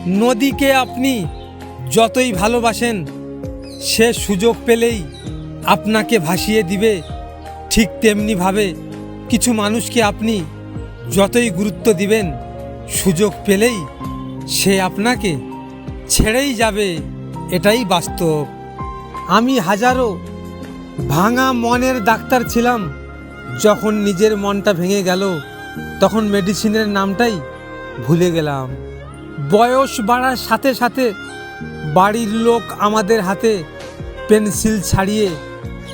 নদীকে আপনি যতই ভালোবাসেন, সে সুযোগ পেলেই আপনাকে ভাসিয়ে দিবে। ঠিক তেমনিভাবে কিছু মানুষকে আপনি যতই গুরুত্ব দিবেন, সুযোগ পেলেই সে আপনাকে ছেড়েই যাবে। এটাই বাস্তব। আমি হাজারো ভাঙা মনের ডাক্তার ছিলাম। যখন নিজের মনটা ভেঙে গেল, তখন মেডিসিনের নামটাই ভুলে গেলাম। বয়স বাড়ার সাথে সাথে বাড়ির লোক আমাদের হাতে পেন্সিল ছাড়িয়ে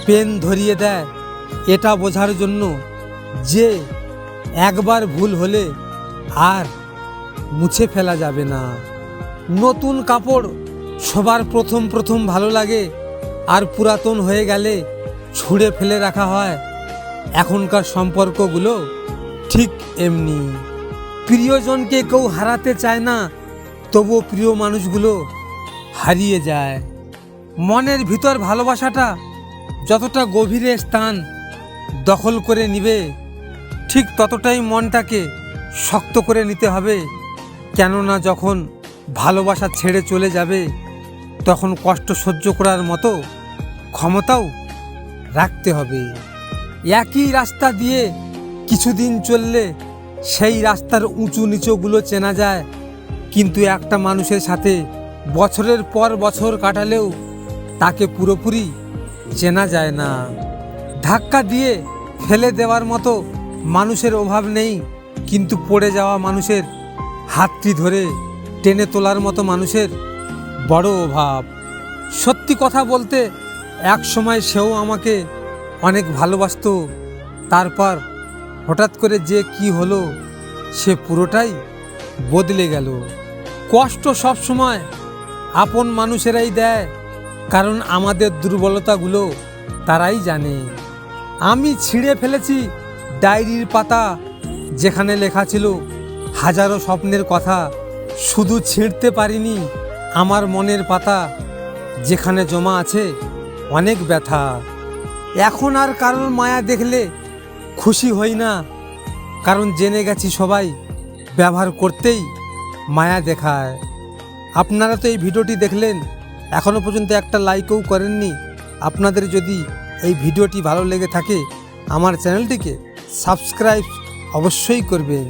পেন ধরিয়ে দেয়, এটা বোঝার জন্য যে একবার ভুল হলে আর মুছে ফেলা যাবে না। নতুন কাপড় সবার প্রথম প্রথম ভালো লাগে, আর পুরাতন হয়ে গেলে ছুঁড়ে ফেলে রাখা হয়। এখনকার সম্পর্কগুলো ঠিক এমনি। প্রিয়জনকে কেউ হারাতে চায় না, তবুও প্রিয় মানুষগুলো হারিয়ে যায়। মনের ভিতর ভালোবাসাটা যতটা গভীরে স্থান দখল করে নিবে, ঠিক ততটাই মনটাকে শক্ত করে নিতে হবে। কেননা যখন ভালোবাসা ছেড়ে চলে যাবে, তখন কষ্ট সহ্য করার মতো ক্ষমতাও রাখতে হবে। একই রাস্তা দিয়ে কিছুদিন চললে সেই রাস্তার উঁচু নিচুগুলো চেনা যায়, কিন্তু একটা মানুষের সাথে বছরের পর বছর কাটালেও তাকে পুরোপুরি চেনা যায় না। ধাক্কা দিয়ে ফেলে দেওয়ার মতো মানুষের অভাব নেই, কিন্তু পড়ে যাওয়া মানুষের হাতটি ধরে টেনে তোলার মতো মানুষের বড় অভাব। সত্যি কথা বলতে, এক সময় সেও আমাকে অনেক ভালোবাসতো। তারপর হঠাৎ করে যে কি হলো, সে পুরোটাই বদলে গেল। কষ্ট সব সময় আপন মানুষেরাই দেয়, কারণ আমাদের দুর্বলতাগুলো তারাই জানে। আমি ছিঁড়ে ফেলেছি ডায়েরির পাতা, যেখানে লেখা ছিল হাজারো স্বপ্নের কথা। শুধু ছিঁড়তে পারিনি আমার মনের পাতা, যেখানে জমা আছে অনেক ব্যথা। এখন আর কারোর মায়া দেখলে খুশি হই না, কারণ জেনে গেছি সবাই ব্যবহার করতেই মায়া দেখায়। আপনারা তো এই ভিডিওটি দেখলেন, এখনও পর্যন্ত একটা লাইকও করেননি। আপনাদের যদি এই ভিডিওটি ভালো লেগে থাকে, আমার চ্যানেলটিকে সাবস্ক্রাইব অবশ্যই করবেন।